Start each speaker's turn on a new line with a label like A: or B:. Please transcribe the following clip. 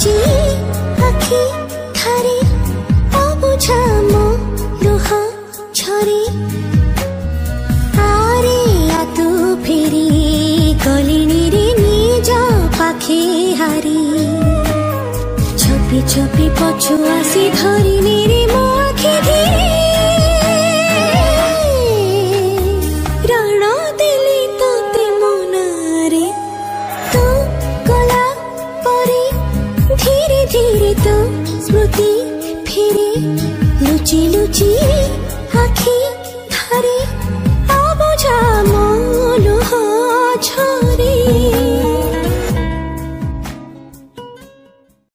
A: जी आखि थारे अबुझा मो लुह झरे आरे आ तू फेरी गलिनी रे निज पाखे हारी छपी छपी पछु आसी धरिनी रे मो आखि